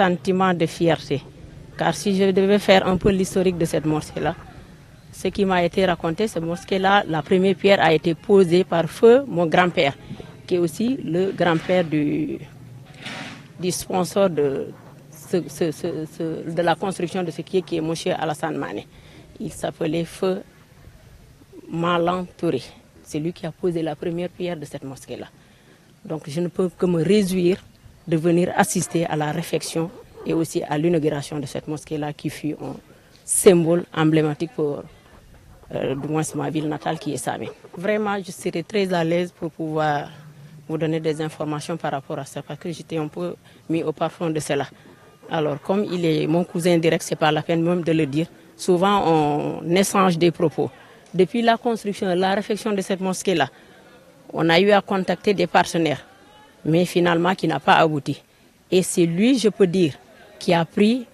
sentiment de fierté. Car si je devais faire un peu l'historique de cette mosquée-là, ce qui m'a été raconté, cette mosquée-là, la première pierre a été posée par feu mon grand-père, qui est aussi le grand-père du sponsor de la construction de ce qui est M. Alassane Mané. Il s'appelait Feu Malan Touré. C'est lui qui a posé la première pierre de cette mosquée-là. Donc je ne peux que me réjouir de venir assister à la réfection et aussi à l'inauguration de cette mosquée-là qui fut un symbole emblématique pour du moins ma ville natale qui est Samin. Vraiment, je serais très à l'aise pour pouvoir vous donner des informations par rapport à ça parce que j'étais un peu mis au parfum de cela. Alors, comme il est mon cousin direct, c'est pas la peine même de le dire. Souvent, on échange des propos. Depuis la construction, la réfection de cette mosquée-là, on a eu à contacter des partenaires, mais finalement qui n'a pas abouti. Et c'est lui, je peux dire, qui a pris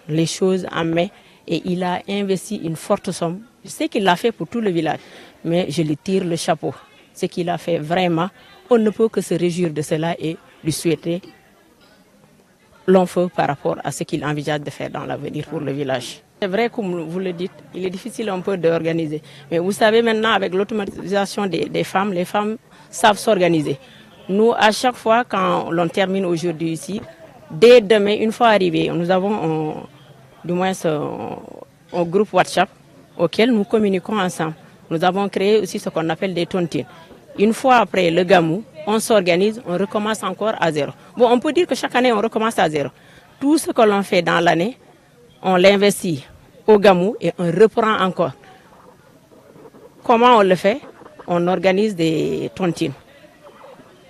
les choses en main et il a investi une forte somme. Je sais qu'il l'a fait pour tout le village, mais je lui tire le chapeau. Ce qu'il a fait vraiment, on ne peut que se réjouir de cela et lui souhaiter long feu par rapport à ce qu'il envisage de faire dans l'avenir pour le village. C'est vrai, comme vous le dites, il est difficile un peu d'organiser. Mais vous savez maintenant, avec l'automatisation des femmes, les femmes savent s'organiser. Nous, à chaque fois, quand l'on termine aujourd'hui ici, dès demain, une fois arrivé, nous avons du moins un groupe WhatsApp auquel nous communiquons ensemble. Nous avons créé aussi ce qu'on appelle des tontines. Une fois après le gamou, on s'organise, on recommence encore à zéro. Bon, on peut dire que chaque année, on recommence à zéro. Tout ce que l'on fait dans l'année, on l'investit au gamou et on reprend encore. Comment on le fait? On organise des tontines.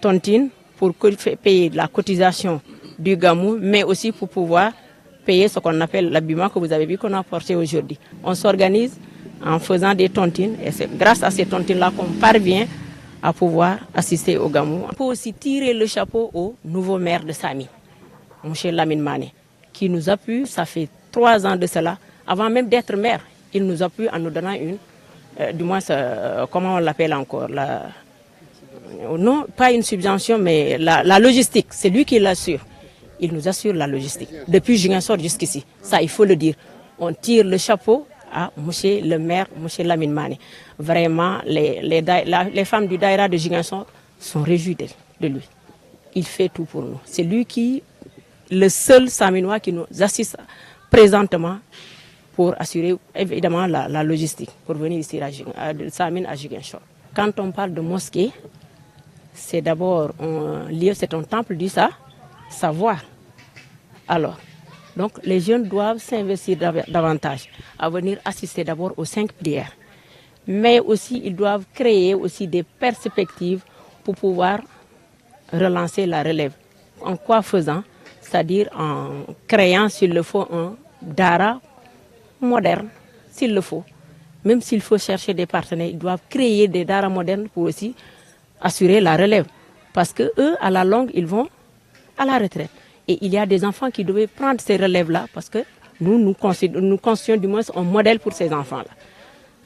Tontines pour payer la cotisation du gamou, mais aussi pour pouvoir payer ce qu'on appelle l'habillement que vous avez vu qu'on a porté aujourd'hui. On s'organise en faisant des tontines et c'est grâce à ces tontines-là qu'on parvient à pouvoir assister au gamou. On peut aussi tirer le chapeau au nouveau maire de Samin, M. Lamine Mané, qui nous appuie, ça fait 3 ans de cela, avant même d'être maire, il nous appuie en nous donnant du moins, comment on l'appelle encore, non, pas une subvention, mais la logistique, c'est lui qui l'assure. Il nous assure la logistique, depuis Ziguinchor jusqu'ici, ça il faut le dire. On tire le chapeau à M. le maire, M. Lamine Mané. Vraiment, les femmes du Daïra de Ziguinchor sont réjouies de lui. Il fait tout pour nous. C'est lui le seul Saminois qui nous assiste présentement pour assurer évidemment la logistique, pour venir ici à Samin à Ziguinchor. Quand on parle de mosquée, c'est d'abord un lieu, c'est un temple du savoir. Alors, donc les jeunes doivent s'investir davantage à venir assister d'abord aux 5 prières. Mais aussi, ils doivent créer aussi des perspectives pour pouvoir relancer la relève. En quoi faisant? C'est-à-dire en créant, s'il le faut, un dara moderne, s'il le faut. Même s'il faut chercher des partenaires, ils doivent créer des daras modernes pour aussi assurer la relève. Parce que eux, à la longue, ils vont à la retraite. Et il y a des enfants qui devaient prendre ces relèves-là parce que nous constituons du moins un modèle pour ces enfants-là.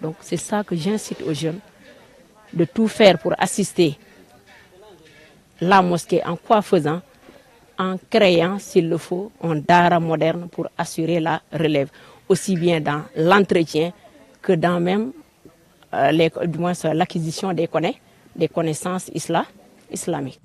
Donc c'est ça que j'incite aux jeunes, de tout faire pour assister la mosquée en quoi faisant, en créant, s'il le faut, un dara moderne pour assurer la relève, aussi bien dans l'entretien que dans même du moins l'acquisition des connaissances islamiques.